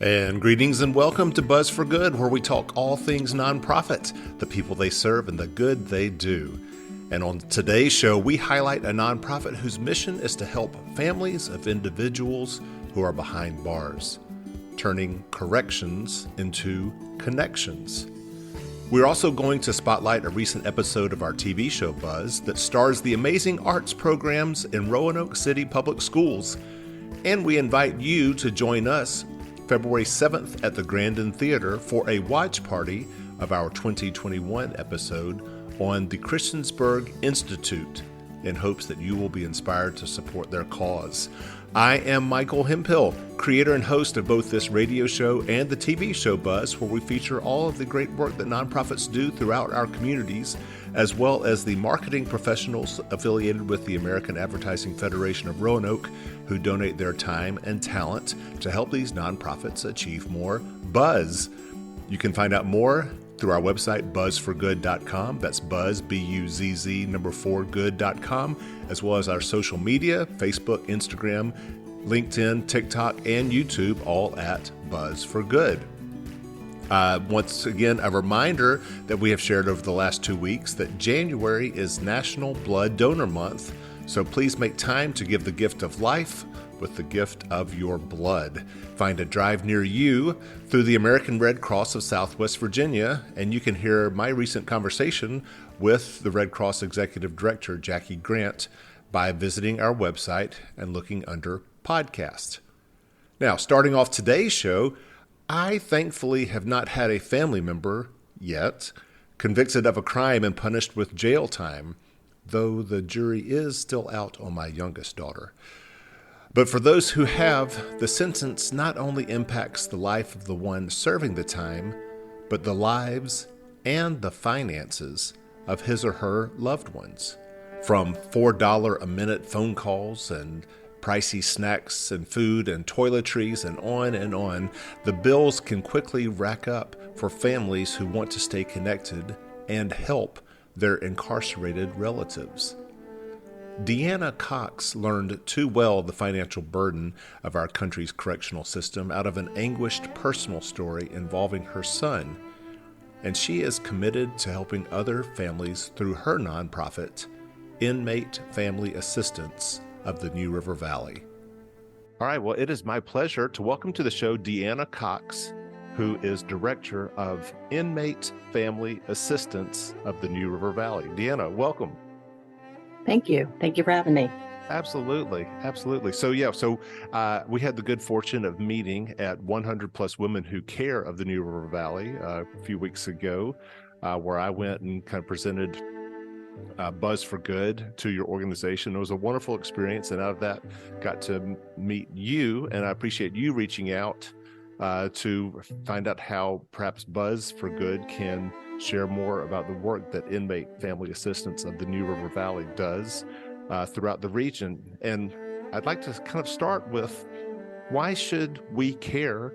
And greetings and welcome to Buzz for Good, where we talk all things nonprofit, the people they serve, and the good they do. And on today's show, we highlight a nonprofit whose mission is to help families of individuals who are behind bars, turning corrections into connections. We're also going to spotlight a recent episode of our TV show Buzz that stars the amazing arts programs in Roanoke City Public Schools. And we invite you to join us February 7th at the Grandin Theater for a watch party of our 2021 episode on the Christiansburg Institute in hopes that you will be inspired to support their cause. I am Michael Hemphill, creator and host of both this radio show and the TV show Buzz, where we feature all of the great work that nonprofits do throughout our communities, as well as the marketing professionals affiliated with the American Advertising Federation of Roanoke who donate their time and talent to help these nonprofits achieve more buzz. You can find out more through our website, buzzforgood.com. That's buzz, B-U-Z-Z, 4 good.com, as well as our social media, Facebook, Instagram, LinkedIn, TikTok, and YouTube, all at Buzz for Good. Once again, a reminder that we have shared over the last 2 weeks that January is National Blood Donor Month, so please make time to give the gift of life with the gift of your blood. Find a drive near you through the American Red Cross of Southwest Virginia, and you can hear my recent conversation with the Red Cross Executive Director, Jackie Grant, by visiting our website and looking under podcast. Now, starting off today's show, I thankfully have not had a family member yet convicted of a crime and punished with jail time, though the jury is still out on my youngest daughter. But for those who have, the sentence not only impacts the life of the one serving the time, but the lives and the finances of his or her loved ones. From $4 a minute phone calls and pricey snacks and food and toiletries and on, the bills can quickly rack up for families who want to stay connected and help their incarcerated relatives. Deanna Cox learned too well the financial burden of our country's correctional system out of an anguished personal story involving her son, and she is committed to helping other families through her nonprofit, Inmate Family Assistance of the New River Valley. All right, well, it is my pleasure to welcome to the show Deanna Cox, who is Director of Inmate Family Assistance of the New River Valley. Deanna, welcome. Thank you. Thank you for having me. Absolutely. So we had the good fortune of meeting at 100 Plus Women Who Care of the New River Valley a few weeks ago, where I went and kind of presented Buzz for Good to your organization. It was a wonderful experience, and out of that got to meet you, and I appreciate you reaching out to find out how perhaps Buzz for Good can share more about the work that Inmate Family Assistance of the New River Valley does throughout the region. And I'd like to kind of start with, why should we care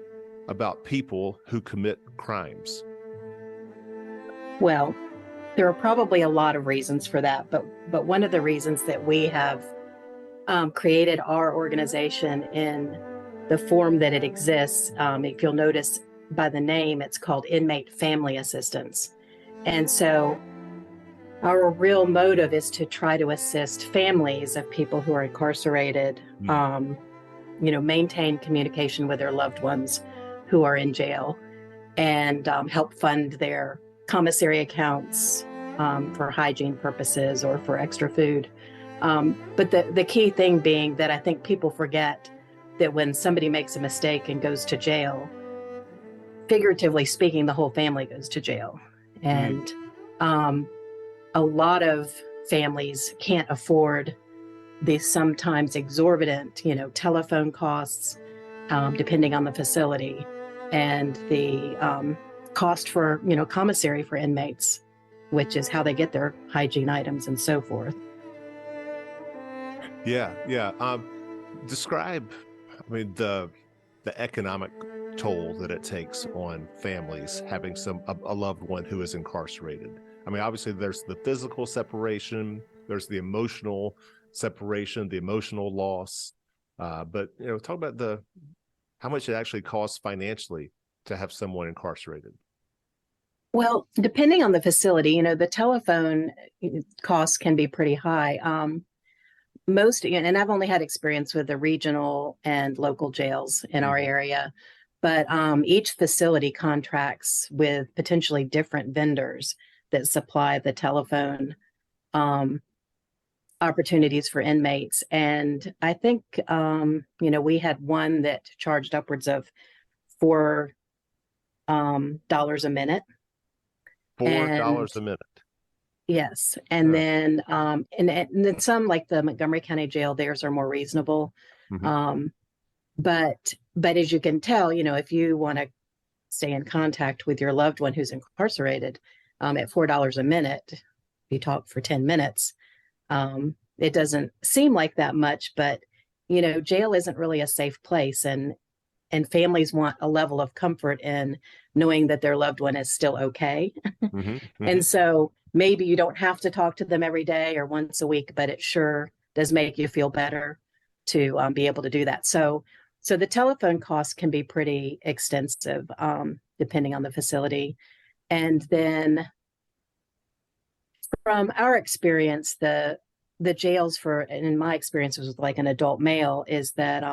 about people who commit crimes? Well, there are probably a lot of reasons for that, but one of the reasons that we have created our organization in the form that it exists, if you'll notice by the name, it's called Inmate Family Assistance. And so our real motive is to try to assist families of people who are incarcerated, maintain communication with their loved ones who are in jail, and help fund their commissary accounts for hygiene purposes or for extra food. But the key thing being that I think people forget that when somebody makes a mistake and goes to jail, figuratively speaking, the whole family goes to jail. And a lot of families can't afford the sometimes exorbitant, telephone costs, depending on the facility, and the cost for, commissary for inmates, which is how they get their hygiene items and so forth. Yeah. Describe, the economic toll that it takes on families having a loved one who is incarcerated. Obviously there's the physical separation, there's the emotional separation, the emotional loss, but talk about how much it actually costs financially to have someone incarcerated? Well, depending on the facility, the telephone costs can be pretty high. Most, and I've only had experience with the regional and local jails in our area, but each facility contracts with potentially different vendors that supply the telephone opportunities for inmates. And I think, we had one that charged upwards of $4 a minute. $4 a minute. Yes. And then and then some, like the Montgomery County Jail, theirs are more reasonable. But as you can tell, if you want to stay in contact with your loved one who's incarcerated, at $4 a minute, you talk for 10 minutes. It doesn't seem like that much, but jail isn't really a safe place, and families want a level of comfort in knowing that their loved one is still okay. And so maybe you don't have to talk to them every day or once a week, but it sure does make you feel better to be able to do that. So the telephone costs can be pretty extensive, depending on the facility. And then from our experience, the jails in my experience was like an adult male, is that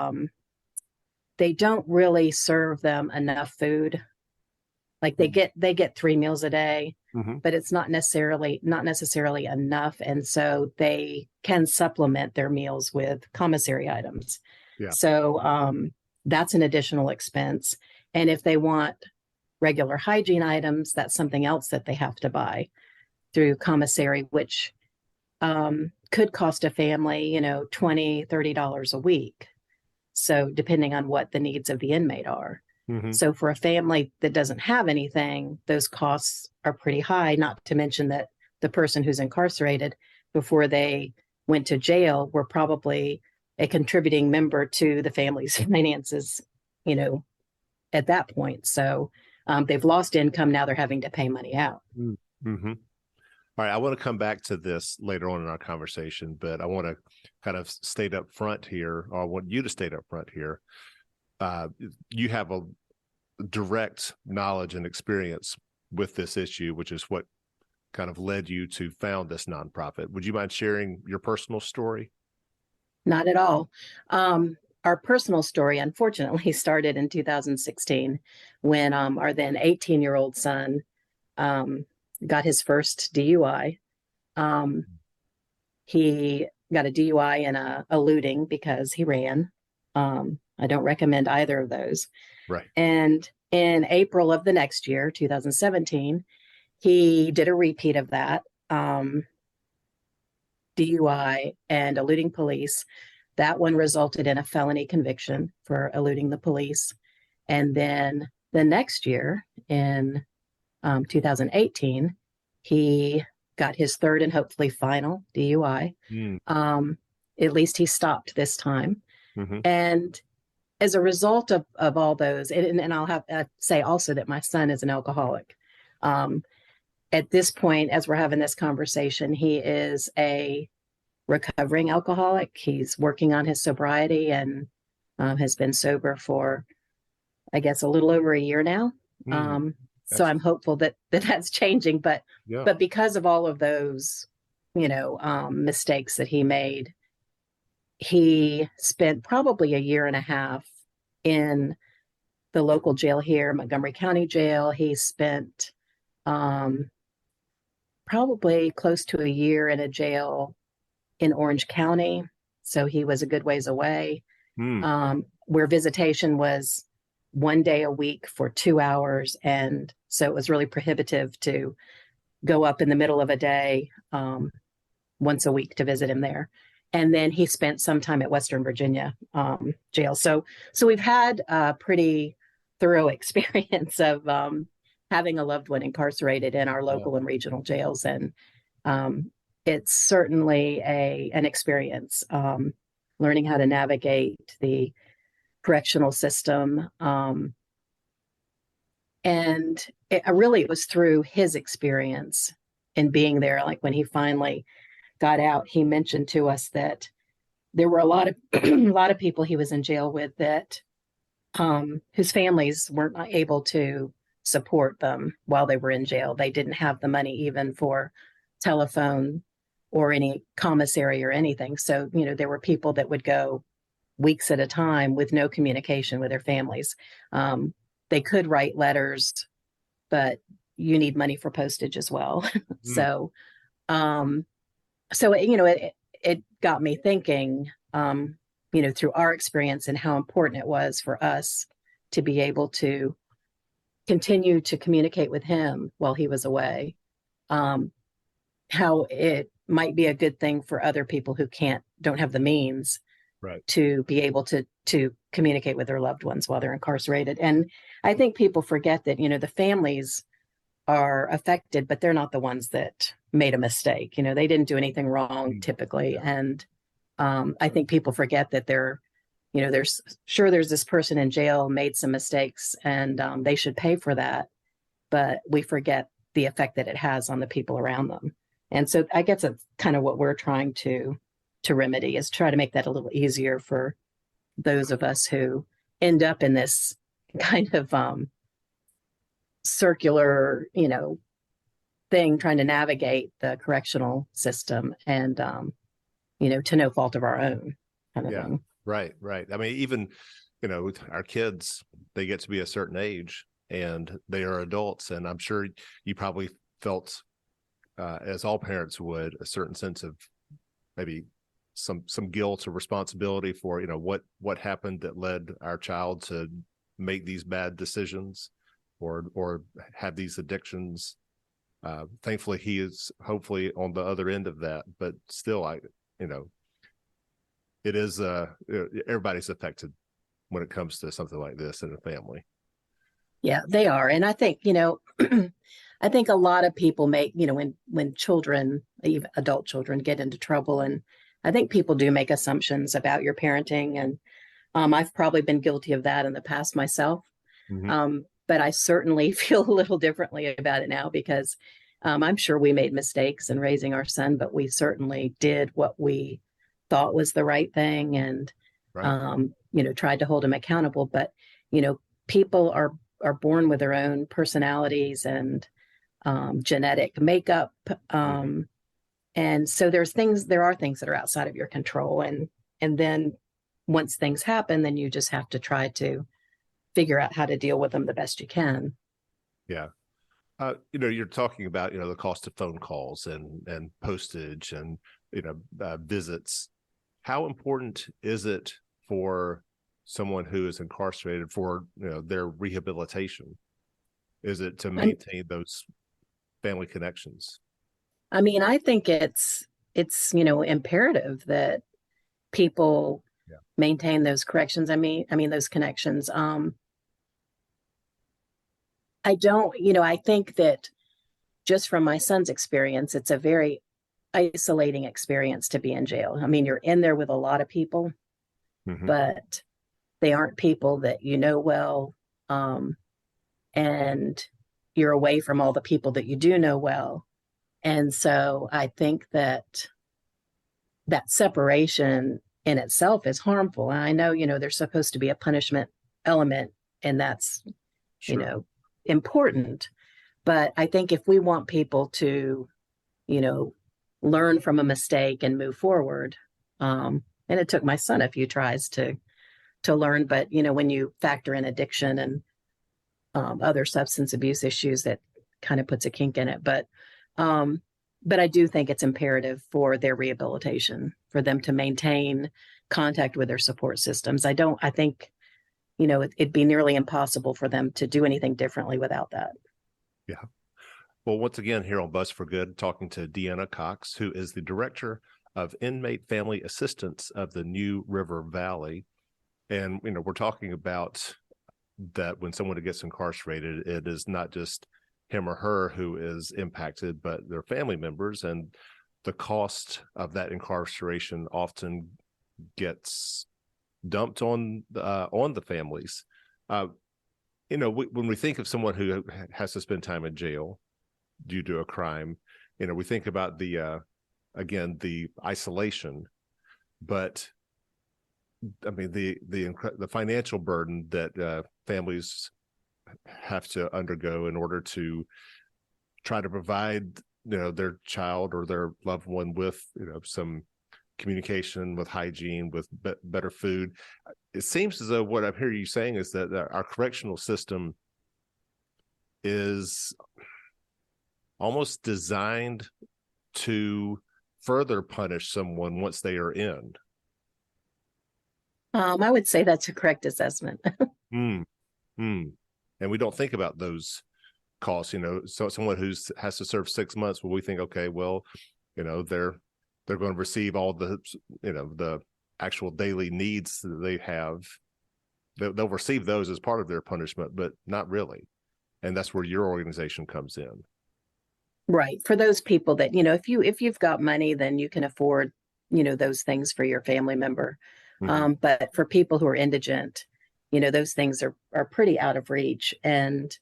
they don't really serve them enough food. Like they get 3 meals a day, but it's not necessarily enough. And so they can supplement their meals with commissary items. Yeah. So that's an additional expense. And if they want regular hygiene items, that's something else that they have to buy through commissary, which could cost a family, $20, $30 a week. So depending on what the needs of the inmate are. So for a family that doesn't have anything, those costs are pretty high, not to mention that the person who's incarcerated before they went to jail were probably a contributing member to the family's finances, at that point. So they've lost income. Now they're having to pay money out. All right, I want to come back to this later on in our conversation, but I want to kind of state up front here, or I want you to state up front here. You have a direct knowledge and experience with this issue, which is what kind of led you to found this nonprofit. Would you mind sharing your personal story? Not at all. Our personal story, unfortunately, started in 2016 when our then 18-year-old son got his first DUI. He got a DUI and a looting because he ran. I don't recommend either of those. Right. And in April of the next year, 2017, he did a repeat of that, DUI and eluding police. That one resulted in a felony conviction for eluding the police. And then the next year, in 2018, he got his third and hopefully final DUI. At least he stopped this time. And as a result of all those, and I'll have to say also that my son is an alcoholic. At this point, as we're having this conversation, he is a recovering alcoholic. He's working on his sobriety and has been sober for, I guess, a little over a year now. So I'm hopeful that that's changing. But because of all of those, mistakes that he made, he spent probably a year and a half in the local jail here, Montgomery County Jail. He spent probably close to a year in a jail in Orange County. So he was a good ways away, where visitation was 1 day a week for 2 hours. And so it was really prohibitive to go up in the middle of a day once a week to visit him there. And then he spent some time at Western Virginia jail. So we've had a pretty thorough experience of having a loved one incarcerated in our local and regional jails. And it's certainly an experience, learning how to navigate the correctional system. And it was through his experience in being there. Like when he finally got out, he mentioned to us that there were a lot of people he was in jail with that whose families weren't able to support them while they were in jail. They didn't have the money even for telephone or any commissary or anything. So, there were people that would go weeks at a time with no communication with their families. They could write letters, but you need money for postage as well. Mm. So, um, it got me thinking, through our experience and how important it was for us to be able to continue to communicate with him while he was away. How it might be a good thing for other people who don't have the means Right. to be able to communicate with their loved ones while they're incarcerated. And I think people forget that, the families are affected, but they're not the ones that made a mistake. They didn't do anything wrong typically. Yeah. And I think people forget that there's this person in jail made some mistakes, and they should pay for that. But we forget the effect that it has on the people around them. And so I guess it's kind of what we're trying to remedy, is try to make that a little easier for those of us who end up in this kind of circular, thing, trying to navigate the correctional system, and to no fault of our own, kind of thing. Right. I mean, even, our kids, they get to be a certain age and they are adults. And I'm sure you probably felt, as all parents would, a certain sense of maybe some guilt or responsibility for, what happened that led our child to make these bad decisions or have these addictions. Thankfully, he is hopefully on the other end of that, but still, it is everybody's affected when it comes to something like this in a family. Yeah, they are. And I think, I think a lot of people make, when children, even adult children, get into trouble, and I think people do make assumptions about your parenting. And I've probably been guilty of that in the past myself. Mm-hmm. But I certainly feel a little differently about it now, because I'm sure we made mistakes in raising our son, but we certainly did what we thought was the right thing, and Right. tried to hold him accountable. But people are born with their own personalities and genetic makeup, and so there are things that are outside of your control, and then once things happen, then you just have to try to figure out how to deal with them the best you can. Yeah. You're talking about, the cost of phone calls and postage and, visits. How important is it for someone who is incarcerated for, their rehabilitation? Is it to maintain those family connections? I mean, I think it's imperative that people maintain those corrections. I mean those connections. I think that just from my son's experience, it's a very isolating experience to be in jail. I mean, you're in there with a lot of people, Mm-hmm. but they aren't people that you know well. And you're away from all the people that you do know well. And so I think that separation in itself is harmful. And I know, there's supposed to be a punishment element, and that's, Sure. Important. But I think if we want people to, learn from a mistake and move forward, and it took my son a few tries to learn, but when you factor in addiction and other substance abuse issues, that kind of puts a kink in it. But I do think it's imperative for their rehabilitation, for them to maintain contact with their support systems. I think, it'd be nearly impossible for them to do anything differently without that. Yeah. Well, once again, here on Buzz for Good, talking to Deanna Cox, who is the director of Inmate Family Assistance of the New River Valley. And, we're talking about that when someone gets incarcerated, it is not just him or her who is impacted, but their family members. And the cost of that incarceration often gets dumped on the families. When we think of someone who has to spend time in jail due to a crime, we think about the isolation, but I mean, the financial burden that families have to undergo in order to try to provide, their child or their loved one with, some communication, with hygiene, with better food. It seems as though what I'm hearing you saying is that our correctional system is almost designed to further punish someone once they are in. I would say that's a correct assessment. Mm, mm. And we don't think about those costs, so someone who has to serve 6 months, well, we think, okay, well, they're going to receive all the, the actual daily needs that they have. They'll receive those as part of their punishment, but not really. And that's where your organization comes in. Right. For those people that, if you've got money, then you can afford, those things for your family member. Mm-hmm. But for people who are indigent, those things are pretty out of reach. And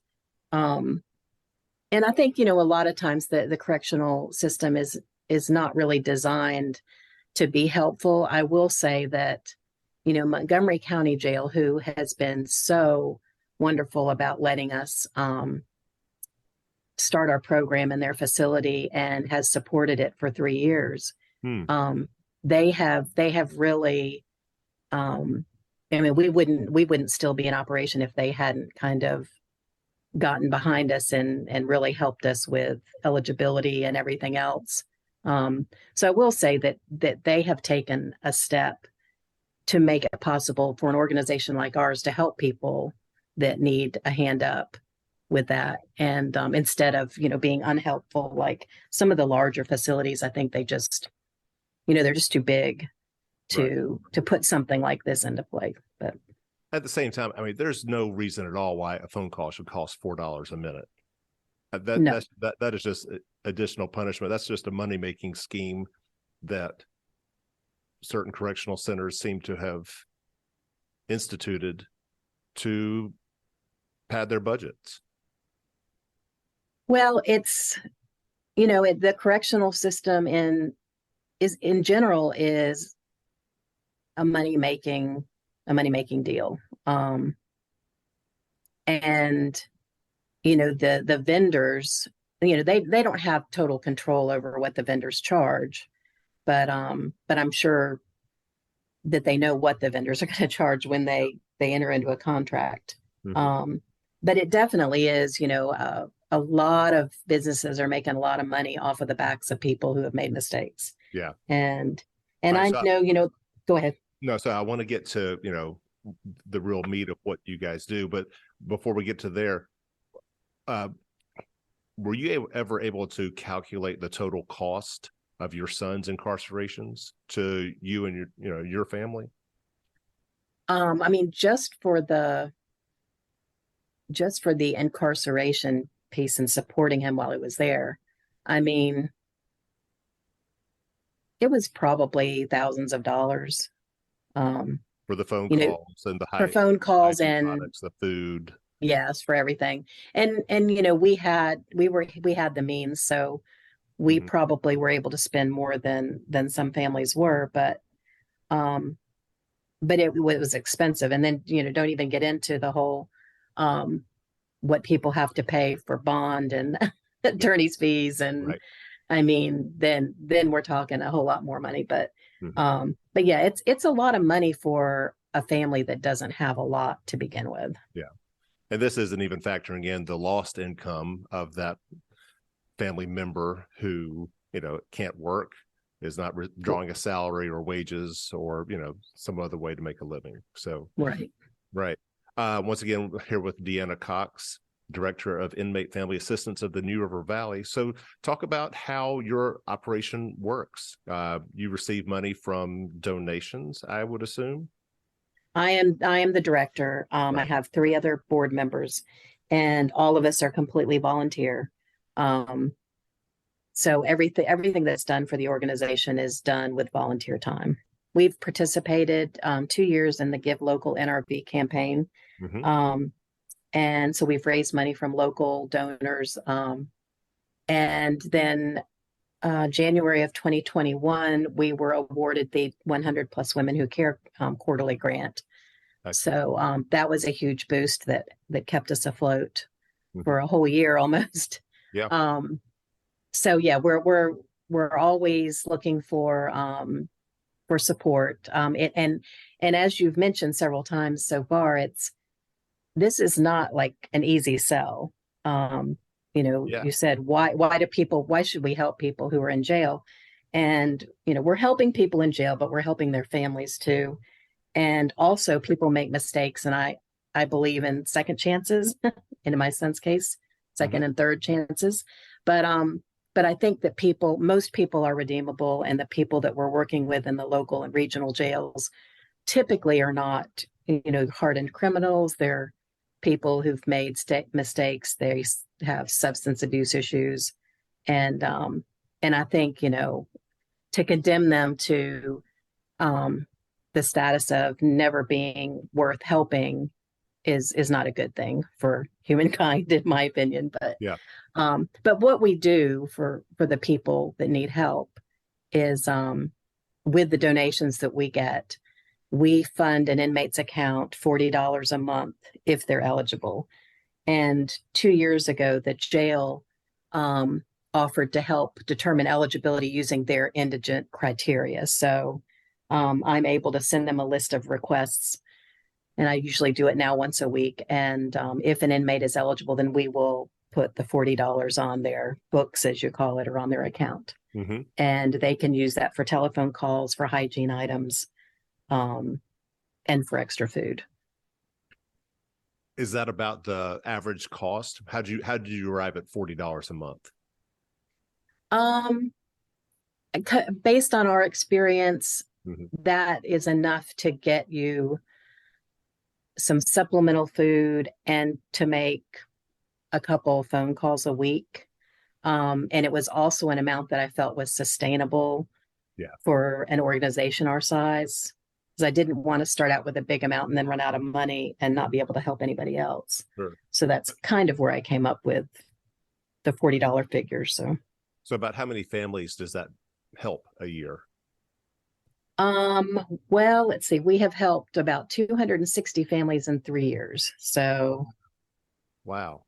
I think, a lot of times the correctional system is not really designed to be helpful. I will say that, Montgomery County Jail, who has been so wonderful about letting us start our program in their facility and has supported it for 3 years. They have really, I mean, we wouldn't still be in operation if they hadn't kind of gotten behind us and really helped us with eligibility and everything else. So I will say that they have taken a step to make it possible for an organization like ours to help people that need a hand up with that. And instead of, being unhelpful, like some of the larger facilities, I think they just, they're just too big to put something like this into play. But at the same time, I mean, there's no reason at all why a phone call should cost $4 a minute. That is just additional punishment. That's just a money-making scheme that certain correctional centers seem to have instituted to pad their budgets. Well, it's, the correctional system in general is a money making deal. And the vendors, they don't have total control over what the vendors charge, but I'm sure that they know what the vendors are going to charge when they enter into a contract. Mm-hmm. But it definitely is, a lot of businesses are making a lot of money off of the backs of people who have made mistakes. Yeah. And I know, go ahead. No, so I want to get to, the real meat of what you guys do. But before we get to there, were you ever able to calculate the total cost of your son's incarcerations to you and your family? I mean, just for the incarceration piece and supporting him while he was there, I mean, it was probably thousands of dollars. For the phone calls and the for phone calls and products, the food. Yes, for everything. And we had the means, so we mm-hmm. probably were able to spend more than some families were, but it was expensive. And then, don't even get into the whole what people have to pay for bond and attorney's fees. And right. I mean, then we're talking a whole lot more money, but yeah, it's a lot of money for a family that doesn't have a lot to begin with. Yeah. And this isn't even factoring in the lost income of that family member who, can't work, is not drawing a salary or wages or, some other way to make a living. So, right. Once again, we're here with Deanna Cox, Director of Inmate Family Assistance of the New River Valley. So talk about how your operation works. You receive money from donations, I would assume. I am the director. Right. I have 3 other board members, and all of us are completely volunteer. So everything that's done for the organization is done with volunteer time. We've participated 2 years in the Give Local NRV campaign. Mm-hmm. And so we've raised money from local donors. And then January of 2021, we were awarded the 100 Plus Women Who Care quarterly grant. So that was a huge boost that kept us afloat for a whole year almost. Yeah. So yeah, we're always looking for support. And as you've mentioned several times so far, this is not like an easy sell. You said why should we help people who are in jail? And we're helping people in jail, but we're helping their families too. And also people make mistakes, and I believe in second chances. In my son's case, second and third chances. But I think that most people are redeemable, and the people that we're working with in the local and regional jails typically are not, hardened criminals. They're people who've made mistakes. They have substance abuse issues, and I think to condemn them to the status of never being worth helping is not a good thing for humankind, in my opinion. But what we do for the people that need help is with the donations that we get, we fund an inmate's account $40 a month if they're eligible. And 2 years ago, the jail offered to help determine eligibility using their indigent criteria. So I'm able to send them a list of requests, and I usually do it now once a week. And if an inmate is eligible, then we will put the $40 on their books, as you call it, or on their account. And they can use that for telephone calls, for hygiene items, and for extra food. Is that about the average cost? How did you arrive at $40 a month? Based on our experience, that is enough to get you some supplemental food and to make a couple phone calls a week. And it was also an amount that I felt was sustainable for an organization our size, because I didn't want to start out with a big amount and then run out of money and not be able to help anybody else. So that's kind of where I came up with the $40 figure. So about how many families does that help a year? Well, let's see. We have helped about 260 families in 3 years. So wow.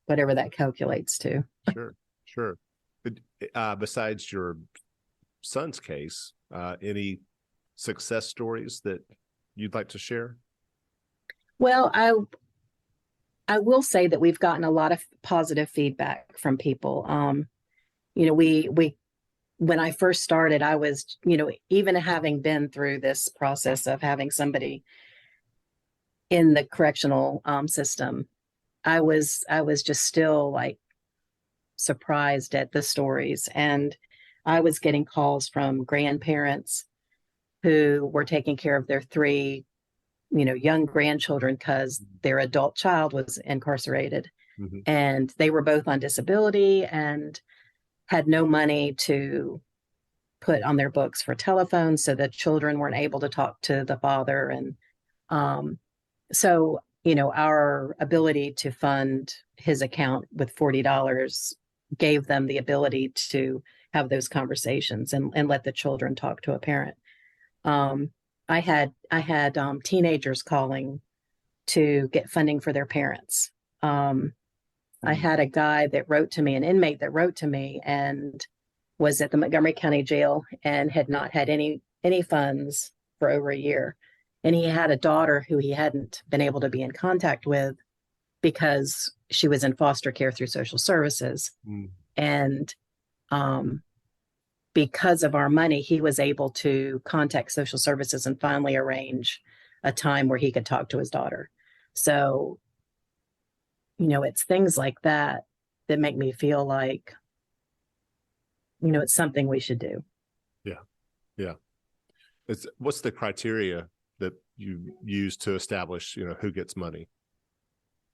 Whatever that calculates to. Sure. But, besides your son's case, any success stories that you'd like to share? Well, I will say that we've gotten a lot of positive feedback from people. We when I first started, I was, even having been through this process of having somebody in the correctional system, I was just still like surprised at the stories. And I was getting calls from grandparents who were taking care of their 3, young grandchildren because their adult child was incarcerated. And they were both on disability and had no money to put on their books for telephones, so the children weren't able to talk to the father. And so, our ability to fund his account with $40 gave them the ability to have those conversations and let the children talk to a parent. I had teenagers calling to get funding for their parents. I had a guy that wrote to me, an inmate that wrote to me and was at the Montgomery County Jail and had not had any funds for over a year. And he had a daughter who he hadn't been able to be in contact with because she was in foster care through social services. And because of our money, he was able to contact social services and finally arrange a time where he could talk to his daughter. So, it's things like that that make me feel like, it's something we should do. Yeah. What's the criteria that you use to establish, who gets money?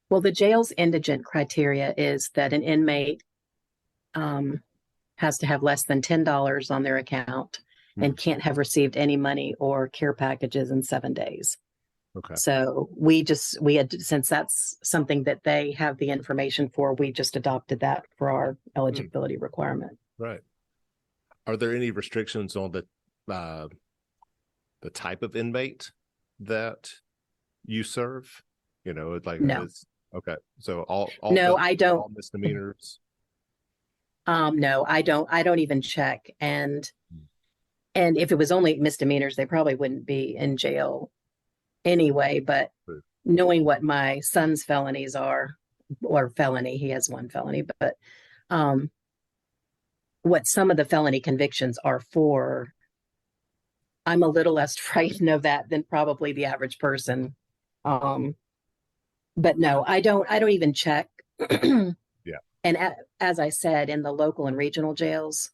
Well, the jail's indigent criteria is that an inmate has to have less than $10 on their account and can't have received any money or care packages in 7 days. Okay. So we had, since that's something that they have the information for, we just adopted that for our eligibility requirement. Right. Are there any restrictions on the type of inmate that you serve? You know, it's like No, it's okay. So all no, felonies, I don't. all misdemeanors. No, I don't even check. And if it was only misdemeanors, they probably wouldn't be in jail anyway. But knowing what my son's felonies are, or felony, he has one felony, but um, what some of the felony convictions are for, I'm a little less frightened of that than probably the average person. Um, but no, I don't even check. Yeah. And as I said, in the local and regional jails,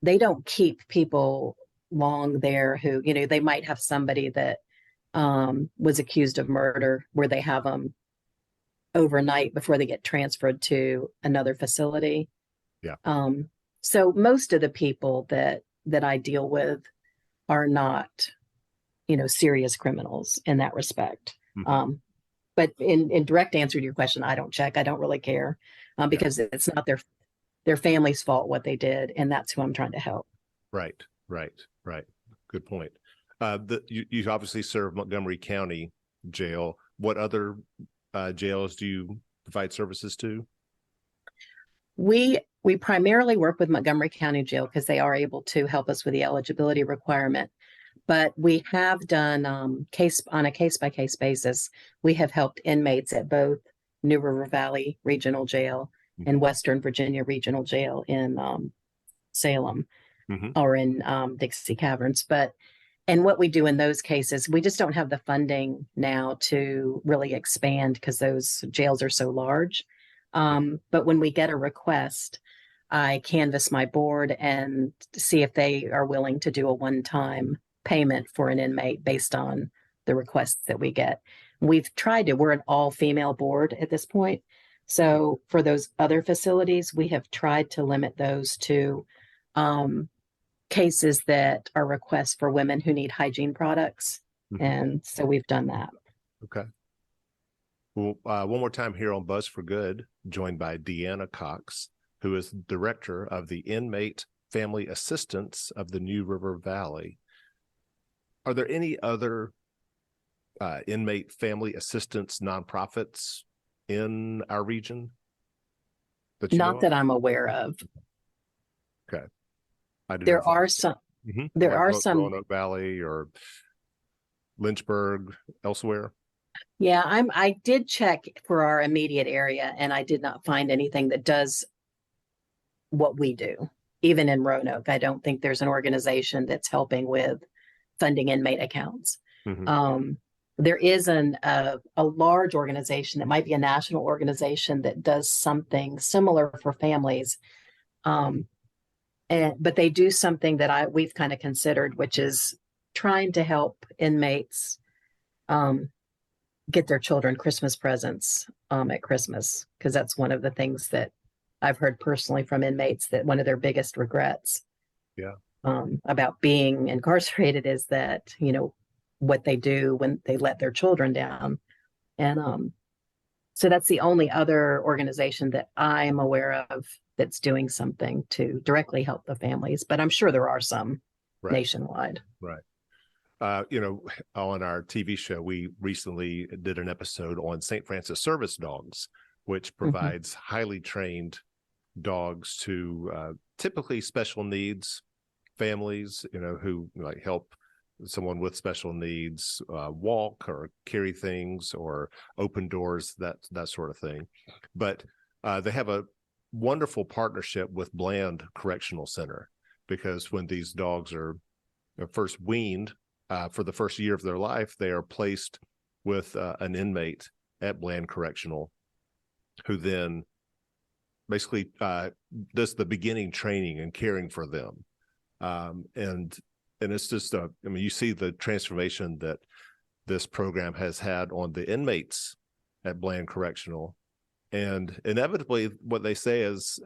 they don't keep people long there who, you know, they might have somebody that was accused of murder where they have them overnight before they get transferred to another facility. Yeah. So most of the people that I deal with are not, you know, serious criminals in that respect. Mm-hmm. But in direct answer to your question, I don't check. I don't really care Yeah. because it's not their family's fault what they did, and that's who I'm trying to help. Right. Right. Right. Good point. You obviously serve Montgomery County Jail. What other jails do you provide services to? We primarily work with Montgomery County Jail because they are able to help us with the eligibility requirement. But we have done case on a case by case basis. We have helped inmates at both New River Valley Regional Jail and Western Virginia Regional Jail in Salem Mm-hmm. or in Dixie Caverns. And what we do in those cases, we just don't have the funding now to really expand because those jails are so large. But when we get a request, I canvass my board and see if they are willing to do a one-time payment for an inmate based on the requests that we get. We're an all-female board at this point. So for those other facilities, we have tried to limit those to cases that are requests for women who need hygiene products. Mm-hmm. And so we've done that. Okay. Well, one more time here on Buzz for Good, joined by Deanna Cox, who is director of the Inmate Family Assistance of the New River Valley. Are there any other inmate family assistance nonprofits in our region that you know Not of? that I'm aware of. Okay. I didn't know There are some. Mm-hmm. There Like are some. Roanoke Valley or Lynchburg, elsewhere. Yeah, I did check for our immediate area and I did not find anything that does what we do. Even in Roanoke, I don't think there's an organization that's helping with funding inmate accounts. Mm-hmm. There is a large organization that might be a national organization that does something similar for families. But they do something that we've kind of considered, which is trying to help inmates get their children Christmas presents at Christmas, because that's one of the things that I've heard personally from inmates that one of their biggest regrets about being incarcerated is that, you know, what they do when they let their children down. And so that's the only other organization that I'm aware of that's doing something to directly help the families, but I'm sure there are some nationwide. Right. You know, on our TV show, we recently did an episode on St. Francis service dogs, which provides highly trained dogs to typically special needs families, you know, who like help someone with special needs walk or carry things or open doors, that sort of thing. But they have a wonderful partnership with Bland Correctional Center, because when these dogs are first weaned, for the first year of their life, they are placed with an inmate at Bland Correctional, who then basically does the beginning training and caring for them. And it's just, I mean, you see the transformation that this program has had on the inmates at Bland Correctional. And inevitably, what they say is,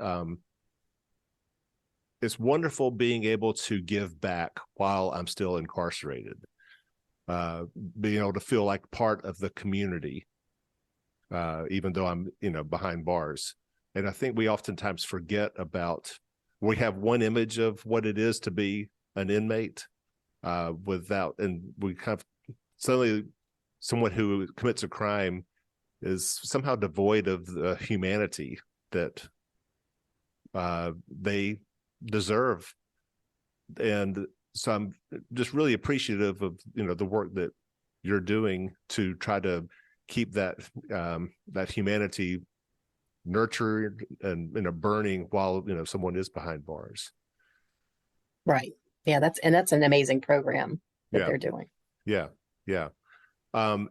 it's wonderful being able to give back while I'm still incarcerated, being able to feel like part of the community, even though I'm, you know, behind bars. And I think we oftentimes forget about we have one image of what it is to be an inmate, and we kind of suddenly someone who commits a crime is somehow devoid of the humanity that they deserve. And so I'm just really appreciative of the work that you're doing to try to keep that humanity nurtured and burning while someone is behind bars. Right. Yeah, that's an amazing program that they're doing. Yeah.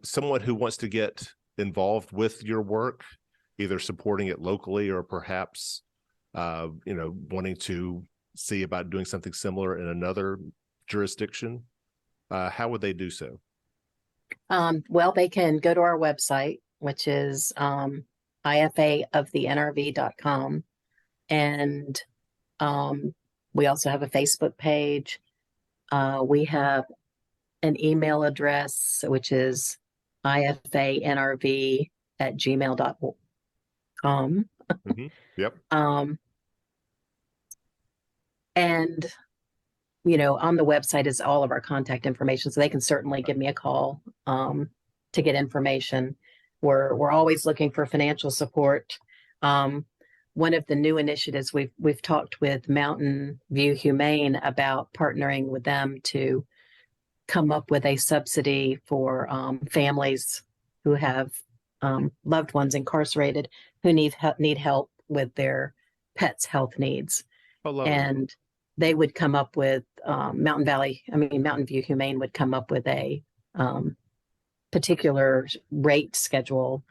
Someone who wants to get involved with your work, either supporting it locally or perhaps wanting to see about doing something similar in another jurisdiction, how would they do so? Well, they can go to our website, which is ifaofthenrv.com. And we also have a Facebook page. We have an email address, which is ifanrv@gmail.com. Mm-hmm. Yep. And on the website is all of our contact information, so they can certainly give me a call to get information. We're always looking for financial support. One of the new initiatives we've talked with Mountain View Humane about partnering with them to come up with a subsidy for families who have loved ones incarcerated who need help with their pets' health needs. Oh, lovely. And they would come up with Mountain View Humane would come up with a particular rate schedule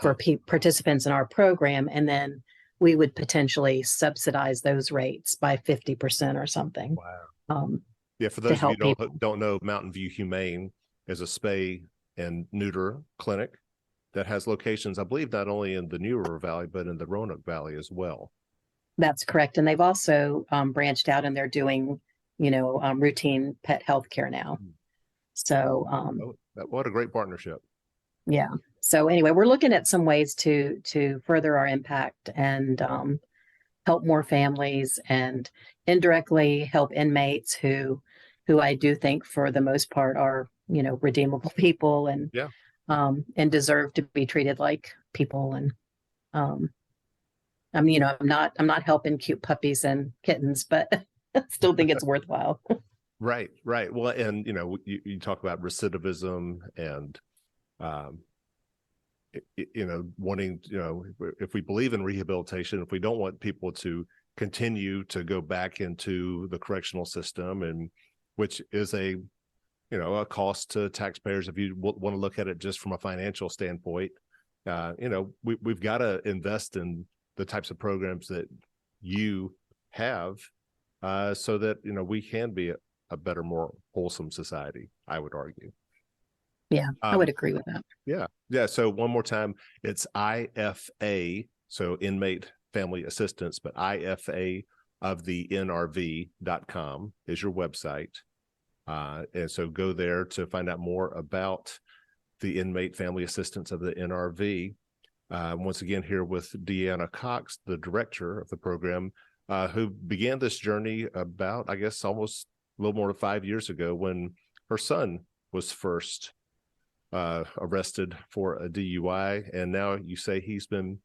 for participants in our program, and then we would potentially subsidize those rates by 50% or something. Wow. Yeah, for those of you who don't know, Mountain View Humane is a spay and neuter clinic that has locations, I believe, not only in the New River Valley, but in the Roanoke Valley as well. That's correct. And they've also branched out, and they're doing, routine pet health care now. So what a great partnership. Yeah. So anyway, we're looking at some ways to further our impact and help more families and indirectly help inmates who I do think for the most part are, redeemable people and deserve to be treated like people. And I'm not helping cute puppies and kittens, but I still think it's worthwhile. Right. Well, and you talk about recidivism and wanting, if we believe in rehabilitation, if we don't want people to continue to go back into the correctional system, and which is a cost to taxpayers, if you want to look at it just from a financial standpoint, we've got to invest in the types of programs that you have, so that we can be a better, more wholesome society, I would argue. Yeah, I would agree with that. Yeah. So one more time, it's IFA, so Inmate Family Assistance, but IFA of the NRV.com is your website. And so go there to find out more about the Inmate Family Assistance of the NRV. Once again, here with Deanna Cox, the director of the program, who began this journey about, I guess, almost a little more than 5 years ago when her son was first arrested for a DUI. And now you say he's been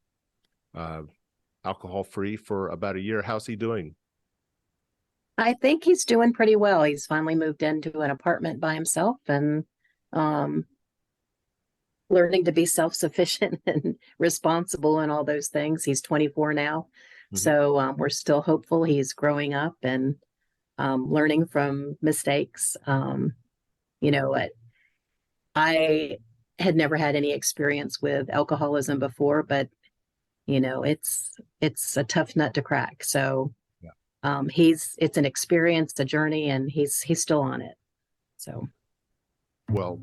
alcohol-free for about a year. How's he doing? I think he's doing pretty well. He's finally moved into an apartment by himself and learning to be self-sufficient and responsible and all those things. He's 24 now. Mm-hmm. So we're still hopeful. He's growing up and learning from mistakes. I had never had any experience with alcoholism before, but it's a tough nut to crack. So it's an experience, a journey, and he's still on it. So, well,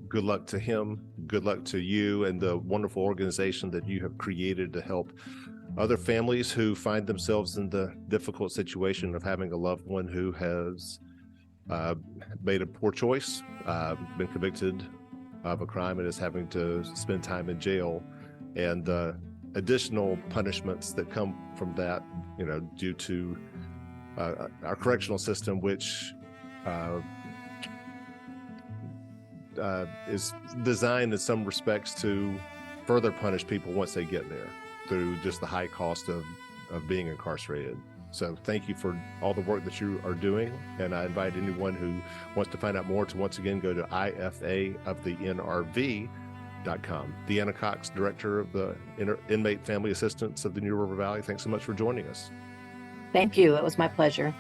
good luck to him. Good luck to you and the wonderful organization that you have created to help other families who find themselves in the difficult situation of having a loved one who has made a poor choice, been convicted of a crime, and is having to spend time in jail. And additional punishments that come from that, due to our correctional system, which is designed in some respects to further punish people once they get there through just the high cost of being incarcerated. So thank you for all the work that you are doing, and I invite anyone who wants to find out more to once again go to ifaofthenrv.com. Deanna Cox, Director of the Inmate Family Assistance of the New River Valley, thanks so much for joining us. Thank you. It was my pleasure.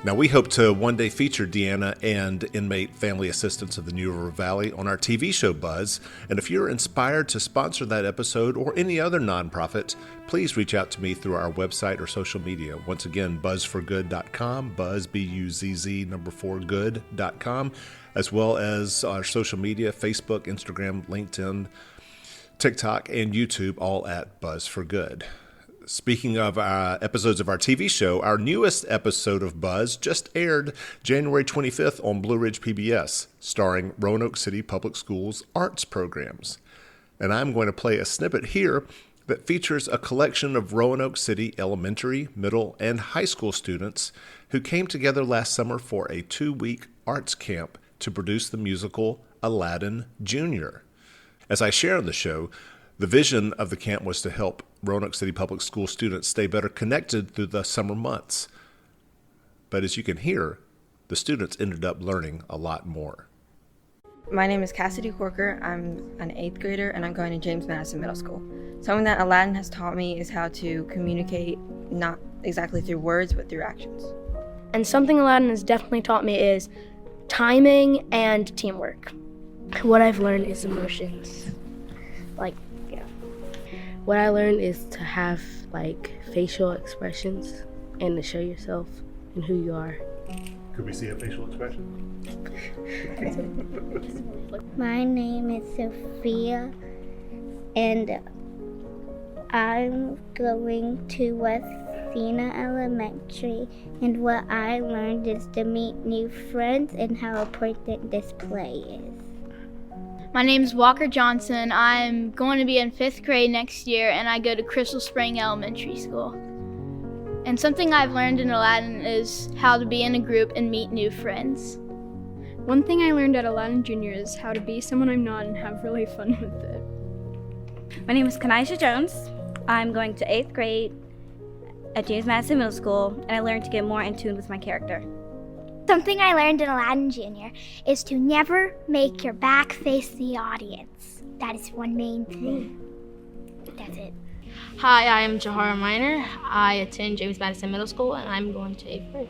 Now, we hope to one day feature Deanna and Inmate Family Assistance of the New River Valley on our TV show Buzz. And if you're inspired to sponsor that episode or any other nonprofit, please reach out to me through our website or social media. Once again, buzzforgood.com, buzz, B-U-Z-Z, 4 good.com, as well as our social media, Facebook, Instagram, LinkedIn, TikTok, and YouTube, all at Buzz for Good. Speaking of episodes of our TV show, our newest episode of Buzz just aired January 25th on Blue Ridge PBS, starring Roanoke City Public Schools arts programs. And I'm going to play a snippet here that features a collection of Roanoke City elementary, middle, and high school students who came together last summer for a 2-week arts camp to produce the musical Aladdin Jr. As I share on the show, the vision of the camp was to help Roanoke City Public School students stay better connected through the summer months. But as you can hear, the students ended up learning a lot more. My name is Cassidy Corker. I'm an 8th grader and I'm going to James Madison Middle School. Something that Aladdin has taught me is how to communicate, not exactly through words, but through actions. And something Aladdin has definitely taught me is timing and teamwork. What I've learned is emotions. What I learned is to have facial expressions and to show yourself and who you are. Could we see a facial expression? My name is Sophia, and I'm going to Westina Elementary, and what I learned is to meet new friends and how important this play is. My name is Walker Johnson. I'm going to be in 5th grade next year, and I go to Crystal Spring Elementary School. And something I've learned in Aladdin is how to be in a group and meet new friends. One thing I learned at Aladdin Jr. is how to be someone I'm not and have really fun with it. My name is Kanisha Jones. I'm going to 8th grade at James Madison Middle School, and I learned to get more in tune with my character. Something I learned in Aladdin Jr. is to never make your back face the audience. That is one main thing. That's it. Hi, I am Jahara Miner. I attend James Madison Middle School, and I'm going to 8th grade.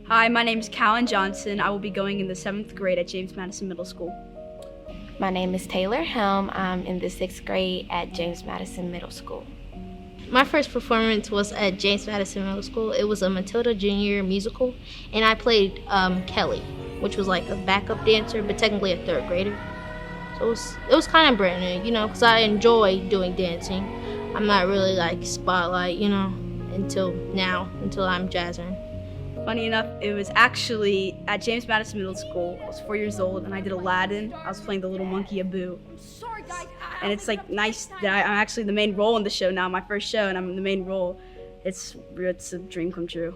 Hi, my name is Callan Johnson. I will be going in the 7th grade at James Madison Middle School. My name is Taylor Helm. I'm in the 6th grade at James Madison Middle School. My first performance was at James Madison Middle School. It was a Matilda Junior musical, and I played Kelly, which was like a backup dancer, but technically a 3rd grader. So it was kind of brand new, because I enjoy doing dancing. I'm not really spotlight, until I'm jazzing. Funny enough, it was actually at James Madison Middle School. I was 4 years old, and I did Aladdin. I was playing the little monkey Abu. And it's nice that I'm actually the main role in the show now, my first show, and I'm the main role. It's a dream come true.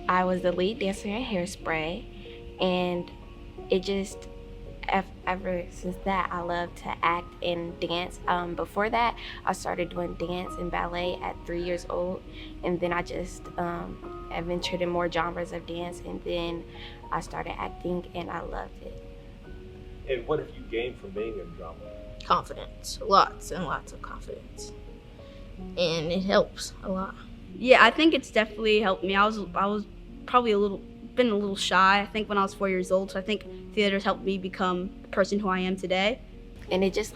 I was the lead dancer in Hairspray, and it just, ever since that, I love to act and dance. Before that, I started doing dance and ballet at 3 years old, and then I just ventured in more genres of dance, and then I started acting, and I loved it. And what have you gained from being in drama? Confidence, lots and lots of confidence, and it helps a lot. Yeah, I think it's definitely helped me. I was probably a little shy, I think, when I was 4 years old, so I think theater's helped me become the person who I am today. And it just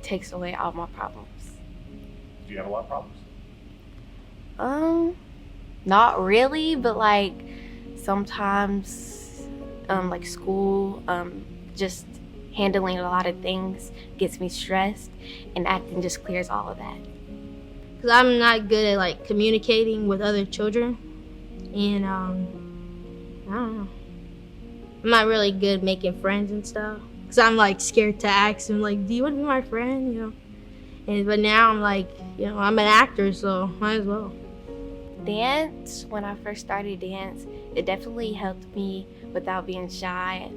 takes away all my problems. Do you have a lot of problems? Not really, but sometimes school, just handling a lot of things gets me stressed, and acting just clears all of that. Because I'm not good at communicating with other children, and I don't know. I'm not really good making friends and stuff. Because I'm scared to ask them, do you want to be my friend? But now I'm like, I'm an actor, so might as well. Dance, when I first started dance, it definitely helped me without being shy.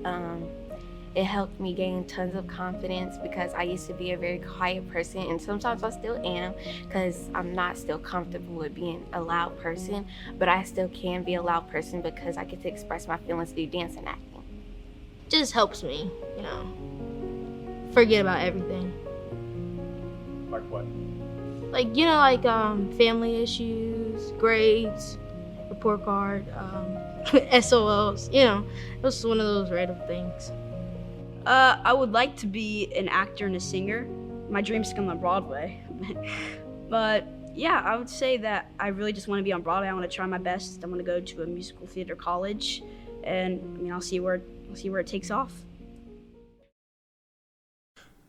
It helped me gain tons of confidence because I used to be a very quiet person, and sometimes I still am because I'm not still comfortable with being a loud person, but I still can be a loud person because I get to express my feelings through dance and acting. Just helps me, forget about everything. Like what? Like, family issues, grades, report card, SOLs, it was one of those random things. I would like to be an actor and a singer. My dream's to come on Broadway. But yeah, I would say that I really just want to be on Broadway. I want to try my best. I want to go to a musical theater college, and I'll see where it takes off.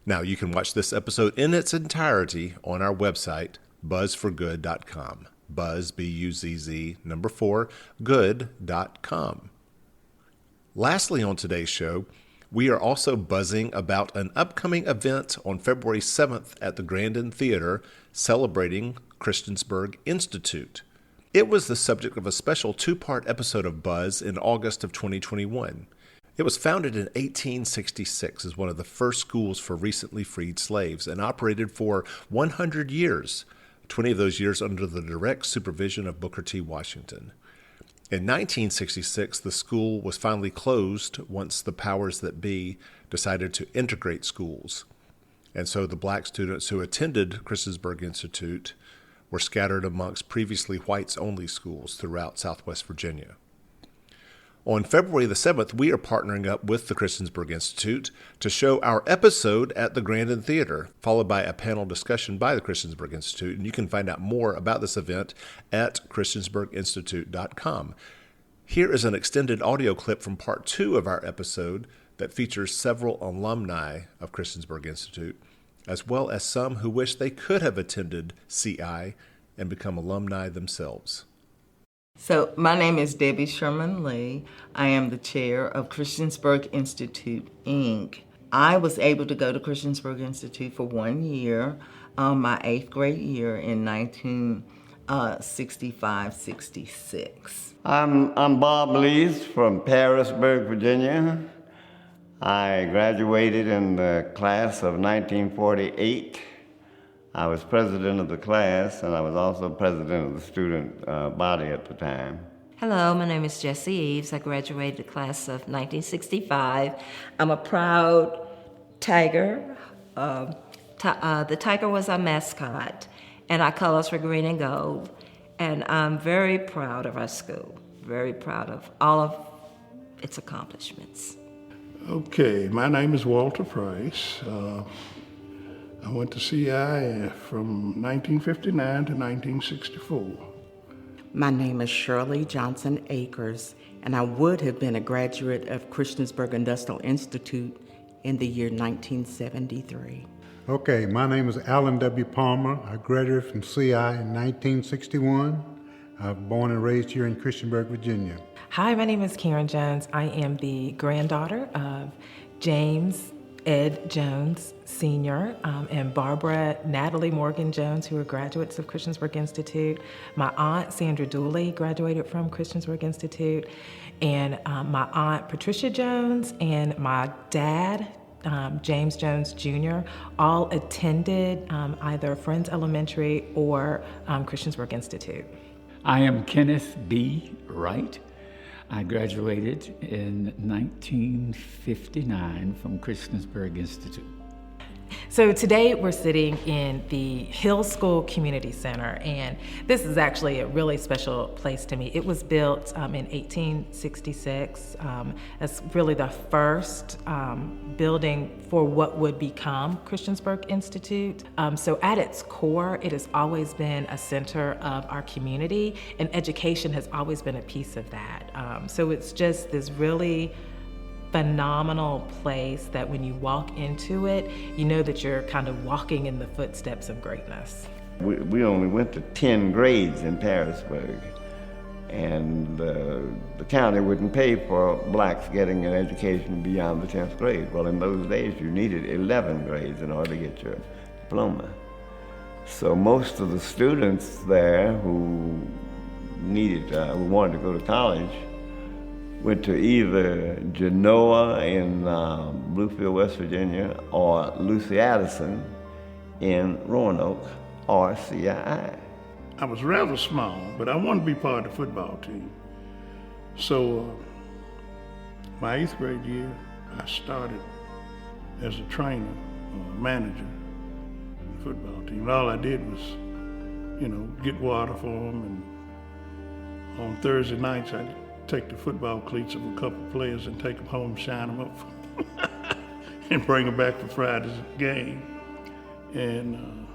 Now, you can watch this episode in its entirety on our website, buzzforgood.com. Buzz, B-U-Z-Z, 4, good.com. Lastly on today's show, we are also buzzing about an upcoming event on February 7th at the Grandin Theater celebrating Christiansburg Institute. It was the subject of a special 2-part episode of Buzz in August of 2021. It was founded in 1866 as one of the first schools for recently freed slaves and operated for 100 years, 20 of those years under the direct supervision of Booker T. Washington. In 1966, the school was finally closed once the powers that be decided to integrate schools. And so the black students who attended Christiansburg Institute were scattered amongst previously whites-only schools throughout Southwest Virginia. On February the 7th, we are partnering up with the Christiansburg Institute to show our episode at the Grandin Theater, followed by a panel discussion by the Christiansburg Institute. And you can find out more about this event at christiansburginstitute.com. Here is an extended audio clip from part 2 of our episode that features several alumni of Christiansburg Institute, as well as some who wish they could have attended CI and become alumni themselves. So my name is Debbie Sherman Lee. I am the chair of Christiansburg Institute, Inc. I was able to go to Christiansburg Institute for 1 year, my 8th grade year in 1965-66. I'm Bob Lees from Parisburg, Virginia. I graduated in the class of 1948. I was president of the class, and I was also president of the student body at the time. Hello, my name is Jessie Eves. I graduated the class of 1965. I'm a proud Tiger. The Tiger was our mascot, and our colors were green and gold. And I'm very proud of our school, very proud of all of its accomplishments. Okay, my name is Walter Price. I went to CI from 1959 to 1964. My name is Shirley Johnson Akers, and I would have been a graduate of Christiansburg Industrial Institute in the year 1973. Okay, my name is Alan W. Palmer. I graduated from CI in 1961. I was born and raised here in Christiansburg, Virginia. Hi, my name is Karen Jones. I am the granddaughter of James Ed Jones Sr. And Barbara Natalie Morgan Jones, who are graduates of Christiansburg Institute. My aunt, Sandra Dooley, graduated from Christiansburg Institute. And my aunt, Patricia Jones, and my dad, James Jones Jr., all attended either Friends Elementary or Christiansburg Institute. I am Kenneth B. Wright. I graduated in 1959 from Christiansburg Institute. So today we're sitting in the Hill School Community Center, and this is actually a really special place to me. It was built in 1866 as really the first building for what would become Christiansburg Institute. So at its core, it has always been a center of our community, and education has always been a piece of that. So it's just this really phenomenal place that when you walk into it, you know that you're kind of walking in the footsteps of greatness. We only went to 10 grades in Parisburg, and the county wouldn't pay for blacks getting an education beyond the 10th grade. Well, in those days, you needed 11 grades in order to get your diploma. So most of the students there who wanted to go to college went to either Genoa in Bluefield, West Virginia, or Lucy Addison in Roanoke, or CII. I was rather small, but I wanted to be part of the football team. So my 8th grade year, I started as a trainer or manager in the football team. And all I did was, get water for them, and on Thursday nights, I'd take the football cleats of a couple of players and take them home, shine them up, and bring them back for Friday's game. And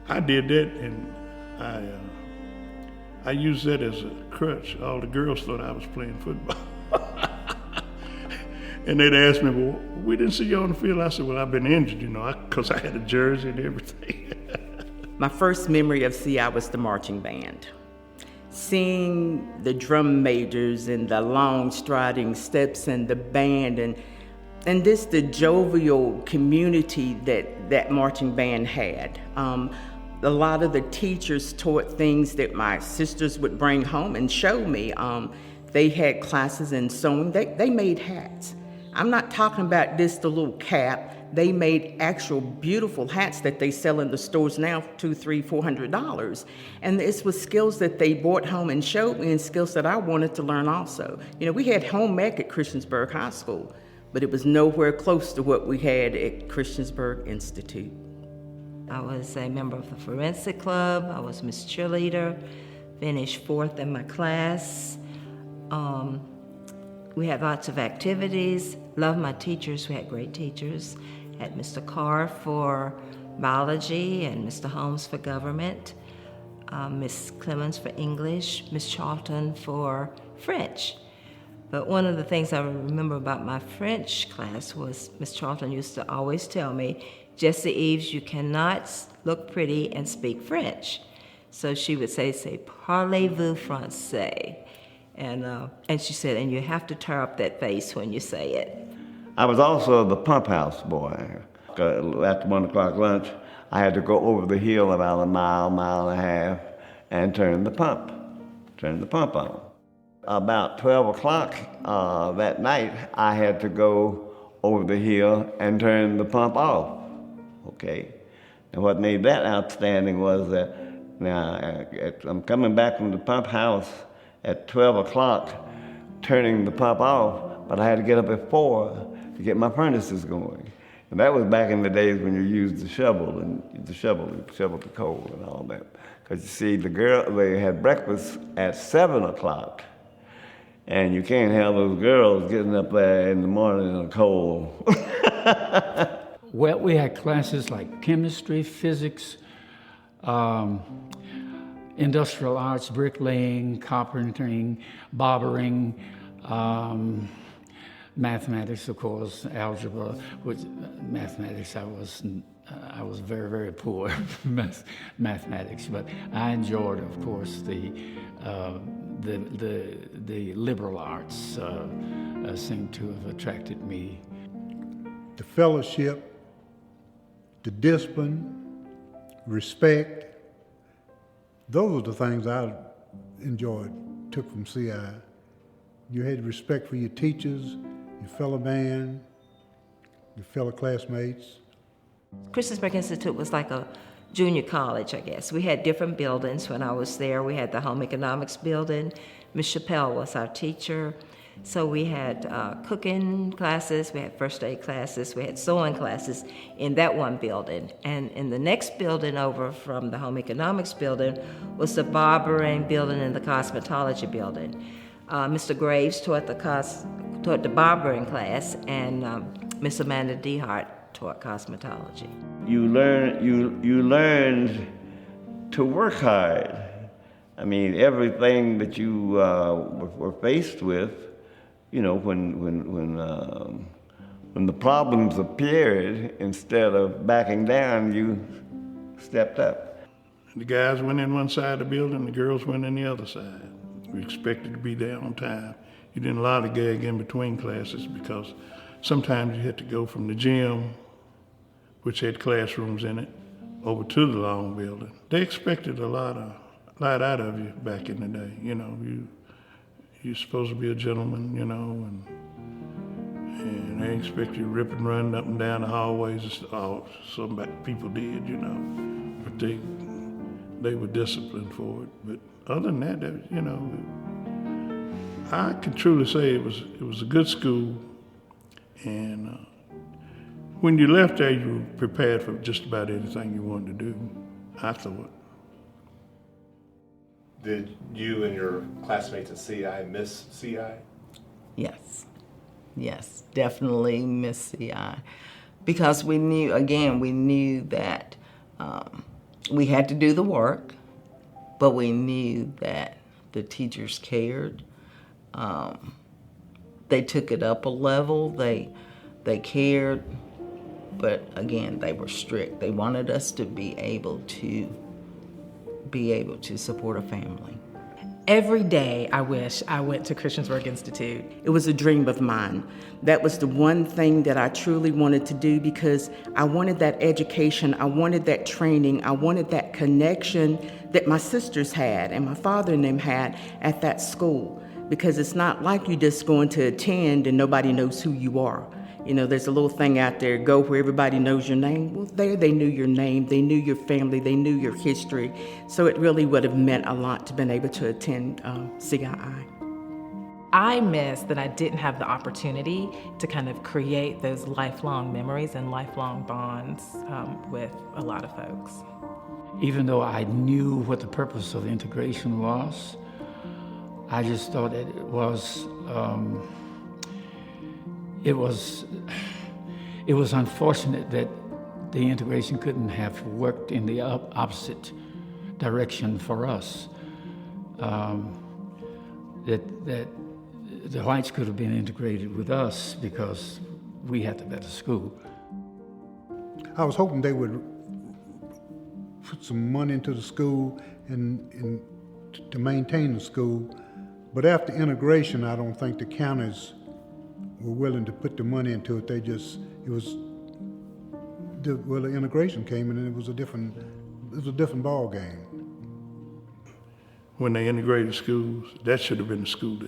I did that, and I used that as a crutch. All the girls thought I was playing football. And they'd ask me, well, we didn't see you on the field. I said, well, I've been injured, because I had a jersey and everything. My first memory of CI was the marching band. Seeing the drum majors and the long striding steps and the band and this the jovial community that marching band had. A lot of the teachers taught things that my sisters would bring home and show me. They had classes in sewing. They made hats. I'm not talking about just the little cap. They made actual beautiful hats that they sell in the stores now for $200, $300, $400. And this was skills that they brought home and showed me, and skills that I wanted to learn also. We had home ec at Christiansburg High School, but it was nowhere close to what we had at Christiansburg Institute. I was a member of the forensic club. I was Miss Cheerleader, finished 4th in my class. We had lots of activities. Loved my teachers. We had great teachers. Had Mr. Carr for biology and Mr. Holmes for government, Miss Clemens for English, Miss Charlton for French. But one of the things I remember about my French class was Miss Charlton used to always tell me, Jessie Eves, you cannot look pretty and speak French. So she would say, parlez-vous français? And she said, and you have to tear up that face when you say it. I was also the pump house boy. After 1 o'clock lunch, I had to go over the hill about a mile and a half, and turn the pump on. About 12 o'clock that night, I had to go over the hill and turn the pump off. Okay. And what made that outstanding was that I'm coming back from the pump house at 12 o'clock, turning the pump off, but I had to get up at 4 to get my furnaces going. And that was back in the days when you used the shovel and shovel the coal and all that. Because you see, they had breakfast at 7 o'clock, and you can't have those girls getting up there in the morning in the cold. Well, we had classes like chemistry, physics, industrial arts, bricklaying, carpentering, barbering, mathematics, of course, algebra. Which mathematics, I was very, very poor mathematics, but I enjoyed, of course, the liberal arts seemed to have attracted me. The fellowship, the discipline, respect, those are the things I enjoyed, took from CI. You had respect for your teachers, your fellow man, your fellow classmates. Christiansburg Institute was like a junior college, I guess. We had different buildings when I was there. We had the home economics building. Ms. Chappelle was our teacher. So we had cooking classes, we had first aid classes, we had sewing classes in that one building. And in the next building over from the home economics building was the barbering building and the cosmetology building. Mr. Graves taught the barbering class, and Miss Amanda Dehart taught cosmetology. You learned to work hard. I mean, everything that you were faced with, you know, when the problems appeared, instead of backing down, you stepped up. The guys went in one side of the building, the girls went in the other side. We expected to be there on time. You didn't allow to gag in between classes because sometimes you had to go from the gym, which had classrooms in it, over to the Long Building. They expected a lot out of you back in the day. You know, you're supposed to be a gentleman, you know, and they expect you to rip and run up and down the hallways. Some people did, you know, but they were disciplined for it. But other than that, you know, I can truly say it was a good school, and when you left there, you were prepared for just about anything you wanted to do, I thought. Did you and your classmates at CI miss CI? Yes, definitely miss CI. Because we knew that we had to do the work, but we knew that the teachers cared. They took it up a level, they cared, but again, they were strict. They wanted us to be able to support a family. Every day I wish I went to Christiansburg Institute. It was a dream of mine. That was the one thing that I truly wanted to do because I wanted that education, I wanted that training, I wanted that connection that my sisters had and my father and them had at that school. Because it's not like you just going to attend and nobody knows who you are. You know, there's a little thing out there, go where everybody knows your name. Well, there they knew your name, they knew your family, they knew your history. So it really would have meant a lot to been able to attend CII. I miss that I didn't have the opportunity to kind of create those lifelong memories and lifelong bonds with a lot of folks. Even though I knew what the purpose of integration was, I just thought that it was unfortunate that the integration couldn't have worked in the opposite direction for us. That the whites could have been integrated with us because we had the better school. I was hoping they would put some money into the school and to maintain the school. But after integration, I don't think the counties were willing to put the money into it. The integration came in and it was a different ball game. When they integrated schools, that should have been the school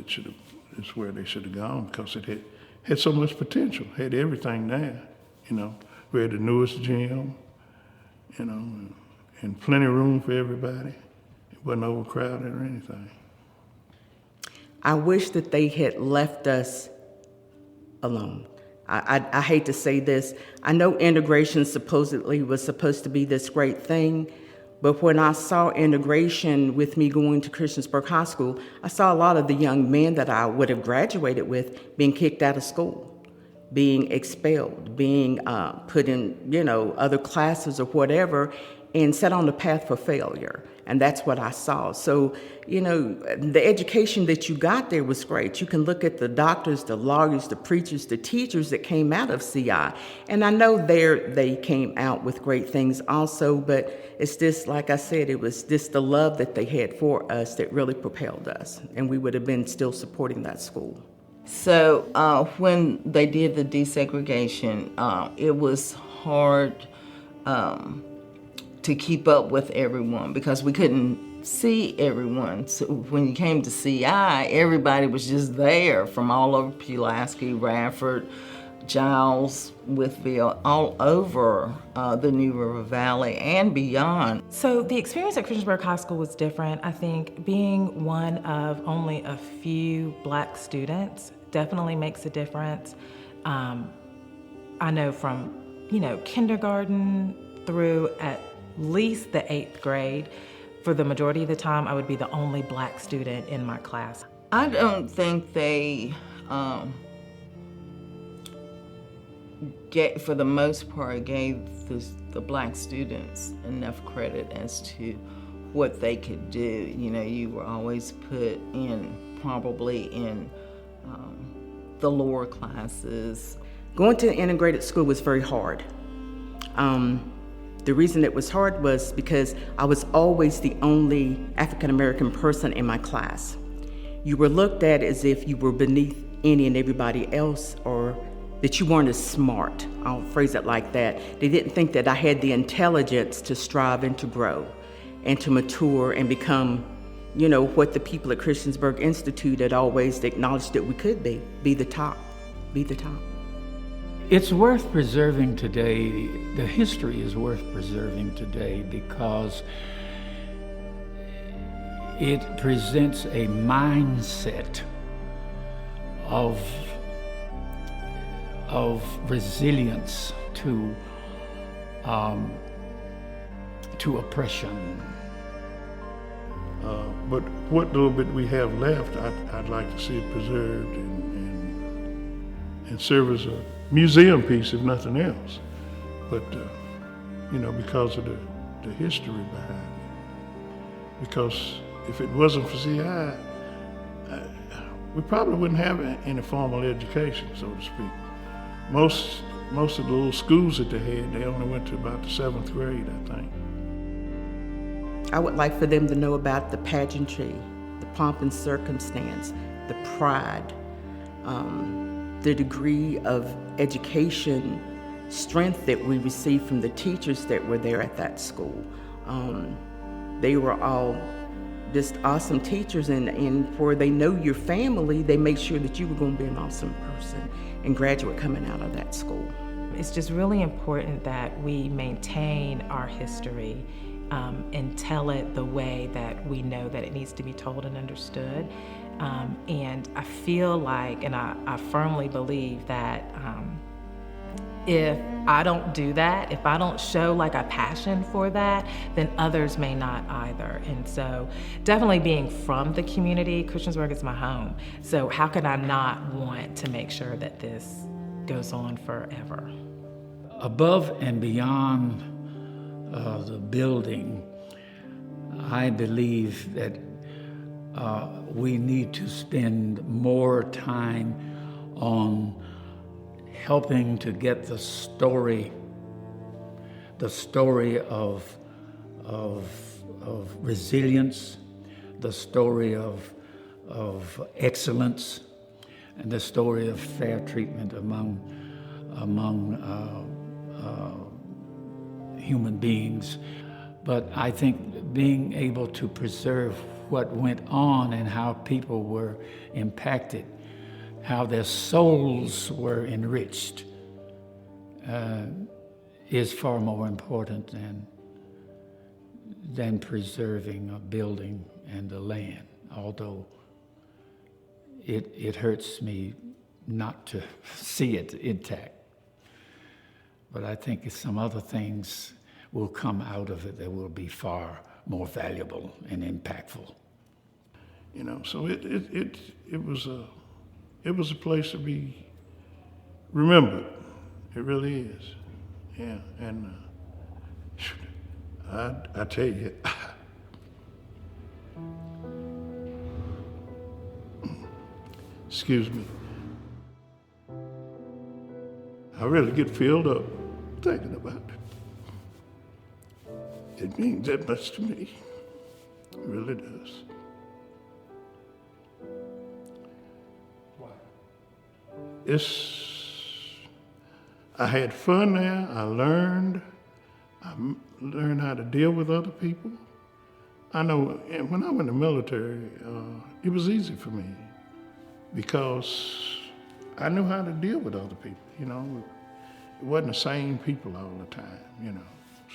it's where they should have gone because it had so much potential, had everything there, you know. We had the newest gym, you know, and plenty of room for everybody. It wasn't overcrowded or anything. I wish that they had left us alone. I hate to say this. I know integration supposedly was supposed to be this great thing, but when I saw integration with me going to Christiansburg High School, I saw a lot of the young men that I would have graduated with being kicked out of school, being expelled, being put in, you know, other classes or whatever, and set on the path for failure. And that's what I saw. So, you know, the education that you got there was great. You can look at the doctors, the lawyers, the preachers, the teachers that came out of CI. And I know they came out with great things also, but it's just, like I said, it was just the love that they had for us that really propelled us. And we would have been still supporting that school. So when they did the desegregation, it was hard to keep up with everyone because we couldn't see everyone. So when you came to CI, everybody was just there from all over Pulaski, Radford, Giles, Withville, all over the New River Valley and beyond. So the experience at Christiansburg High School was different. I think being one of only a few Black students definitely makes a difference. I know from, you know, kindergarten through at least the 8th grade, for the majority of the time, I would be the only Black student in my class. I don't think they, for the most part, gave the Black students enough credit as to what they could do. You know, you were always put in, probably in the lower classes. Going to an integrated school was very hard. The reason it was hard was because I was always the only African-American person in my class. You were looked at as if you were beneath any and everybody else, or that you weren't as smart. I'll phrase it like that. They didn't think that I had the intelligence to strive and to grow and to mature and become, what the people at Christiansburg Institute had always acknowledged that we could be the top, be the top. It's worth preserving today. The history is worth preserving today because it presents a mindset of resilience to oppression. But what little bit we have left, I'd like to see it preserved and serve as a museum piece, if nothing else. But, because of the history behind it. Because if it wasn't for CI, we probably wouldn't have any formal education, so to speak. Most of the little schools that they had, they only went to about the 7th grade, I think. I would like for them to know about the pageantry, the pomp and circumstance, the pride, the degree of education, strength that we received from the teachers that were there at that school. They were all just awesome teachers, and for they know your family, they make sure that you were going to be an awesome person and graduate coming out of that school. It's just really important that we maintain our history and tell it the way that we know that it needs to be told and understood. And I feel like, and I firmly believe that if I don't do that, if I don't show like a passion for that, then others may not either. And so definitely being from the community, Christiansburg is my home. So how could I not want to make sure that this goes on forever? Above and beyond the building, I believe that we need to spend more time on helping to get the story of resilience, the story of excellence, and the story of fair treatment among human beings. But I think being able to preserve what went on and how people were impacted, how their souls were enriched, is far more important than preserving a building and a land, although it hurts me not to see it intact. But I think some other things will come out of it that will be far more valuable and impactful. So it was a place to be remembered. It really is. Yeah, and I tell you, excuse me, I really get filled up thinking about it. It means that much to me. It really does. I had fun there. I learned how to deal with other people. I know when I went to the military, it was easy for me because I knew how to deal with other people, It wasn't the same people all the time,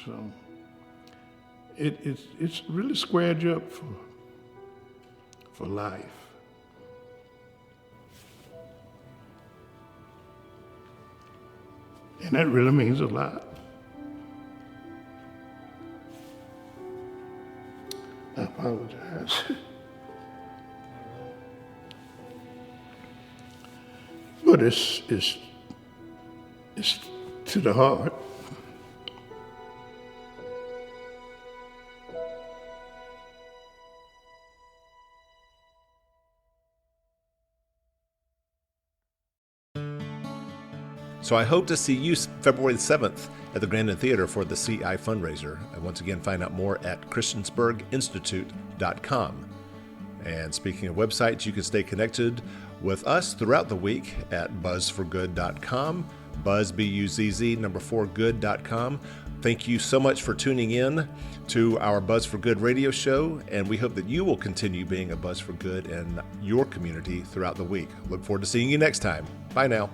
So it's really squared you up for life. And that really means a lot. I apologize. But it's to the heart. So I hope to see you February 7th at the Grandin Theater for the CI fundraiser. And once again, find out more at christiansburginstitute.com. And speaking of websites, you can stay connected with us throughout the week at buzzforgood.com, buzz, B-U-Z-Z, 4good.com. Thank you so much for tuning in to our Buzz for Good radio show, and we hope that you will continue being a Buzz for Good in your community throughout the week. Look forward to seeing you next time. Bye now.